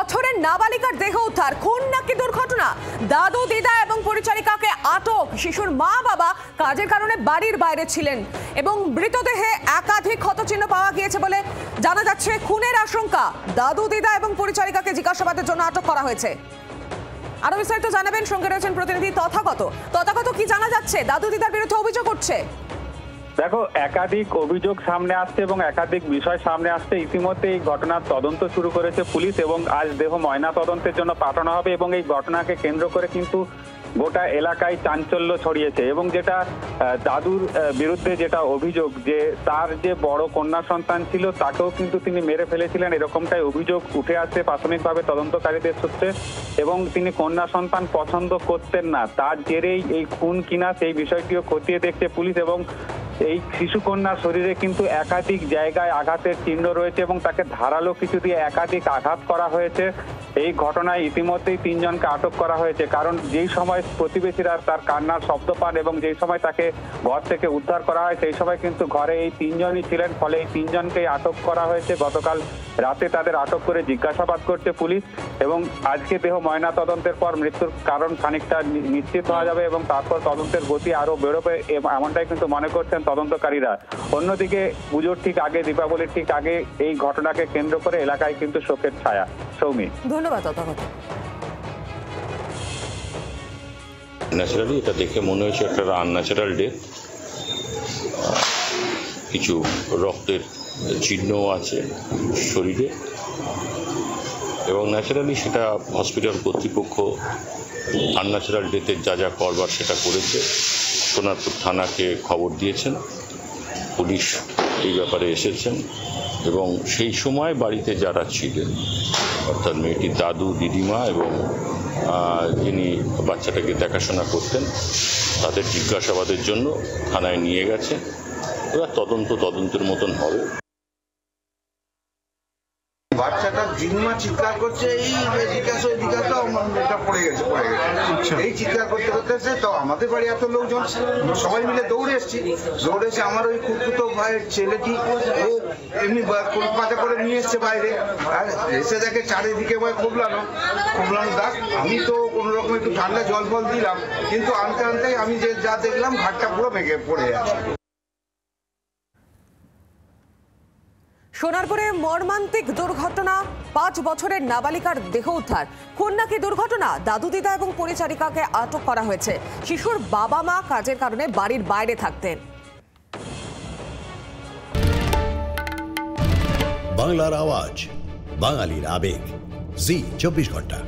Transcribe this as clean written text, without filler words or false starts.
বছরের নাবালিকার দেহ উদ্ধার, খুন নাকি দুর্ঘটনা? দাদু দিদা এবং পরিচারিকাকে আটক। শিশুর মা বাবা কাজের কারণে বাড়ির বাইরে ছিলেন এবং মৃতদেহে একাধিক ক্ষতচিহ্ন পাওয়া গিয়েছে বলে জানা যাচ্ছে। খুনের আশঙ্কা। দাদু দিদা এবং পরিচারিকাকে জিজ্ঞাসাবাদের জন্য আটক করা হয়েছে। আরো বিস্তারিত জানাবেন, সঙ্গে রয়েছেন প্রতিনিধি তথাগত। কি জানা যাচ্ছে? দাদু দিদার বিরুদ্ধে অভিযোগ উঠছে। দেখো, একাধিক অভিযোগ সামনে আসছে এবং একাধিক বিষয় সামনে আসছে। ইতিমধ্যে এই ঘটনার তদন্ত শুরু করেছে পুলিশ এবং আজ দেহ ময়না তদন্তের জন্য পাঠানো হবে এবং এই ঘটনাকে কেন্দ্র করে কিন্তু গোটা এলাকায় চাঞ্চল্য ছড়িয়েছে। এবং যেটা দাদুর বিরুদ্ধে যেটা অভিযোগ, যে তার যে বড় কন্যা সন্তান ছিল তাকেও কিন্তু তিনি মেরে ফেলেছিলেন, এরকমটাই অভিযোগ উঠে আসছে প্রাথমিকভাবে তদন্তকারীদের সূত্রে। এবং তিনি কন্যা সন্তান পছন্দ করতেন না, তার জেরেই এই খুন কিনা সেই বিষয়টিও খতিয়ে দেখছে পুলিশ। এবং এই শিশুকন্যার শরীরে কিন্তু একাধিক জায়গায় আঘাতের চিহ্ন রয়েছে এবং তাকে ধারালো কিছু দিয়ে একাধিক আঘাত করা হয়েছে। এই ঘটনায় ইতিমধ্যেই 3 জনকে আটক করা হয়েছে, কারণ যেই সময় প্রতিবেশীরা তার কান্নার শব্দ পান এবং যেই সময় তাকে ঘর থেকে উদ্ধার করা হয় সেই সময় কিন্তু ঘরে এই 3 জনই ছিলেন। ফলে এই 3 জনকেই আটক করা হয়েছে। গতকাল রাতে তাদের আটক করে জিজ্ঞাসাবাদ করছে পুলিশ এবং আজকে দেহ ময়না তদন্তের পর মৃত্যুর কারণ খানিকটা নিশ্চিত হওয়া যাবে এবং তারপর তদন্তের গতি আরো বেরোবে, এমনটাই কিন্তু মনে করছেন তদন্তকারীরা। অন্যদিকে পুজোর ঠিক আগে, দীপাবলির ঠিক আগে এই ঘটনাকে কেন্দ্র করে এলাকায় কিন্তু শোকের ছায়া। সৌমি, ধন্যবাদ তথাগত। ন্যাচারালি এটা দেখে মনে হয়েছে একটা আনন্যাচারাল ডেথ। কিছু রক্তের চিহ্ন আছে শরীরে এবং ন্যাচারালি সেটা হসপিটাল কর্তৃপক্ষ আনন্যাচারাল ডেথের যা যা করবার সেটা করেছে। সোনারপুর থানাকে খবর দিয়েছেন, পুলিশ এই ব্যাপারে এসেছেন এবং সেই সময় বাড়িতে যারা ছিলেন অর্থাৎ মেয়েটির দাদু, দিদিমা এবং যিনি বাচ্চাটাকে দেখাশোনা করতেন তাদের জিজ্ঞাসাবাদের জন্য থানায় নিয়ে গেছে। এবার তদন্তের মতন হবে। বাচ্চাটা দিনমা চিৎকার করছে, এই জিজ্ঞাসা এটা পড়ে গেছে। এই চিৎকার করতে করতে তো আমাদের বাড়ি এত লোকজন সবাই মিলে দৌড়ে এসে আমার ওই খুঁড়তুতো ভাইয়ের ছেলেটি ও এমনি কলকাতা করে নিয়ে এসছে বাইরে, আর এসে দেখে চারিদিকে ভাই খুবলানো দাগ। আমি তো কোনো রকম একটু ঠান্ডা জল ফল দিলাম, কিন্তু আনতে আনতেই আমি যা দেখলাম ঘাটটা পুরো ভেঙে পড়ে যাচ্ছে। সোনারপুরে মর্মান্তিক দুর্ঘটনা, 5 বছরের নাবালিকার দেহ উদ্ধার। খুন নাকি দুর্ঘটনা? দাদু দিদা এবং পরিচারিকাকে আটক করা হয়েছে। শিশুর বাবা মা কাজের কারণে বাড়ির বাইরে থাকতেন। বাংলার আওয়াজ, বাঙালির আবেগ, জি 24 ঘন্টা।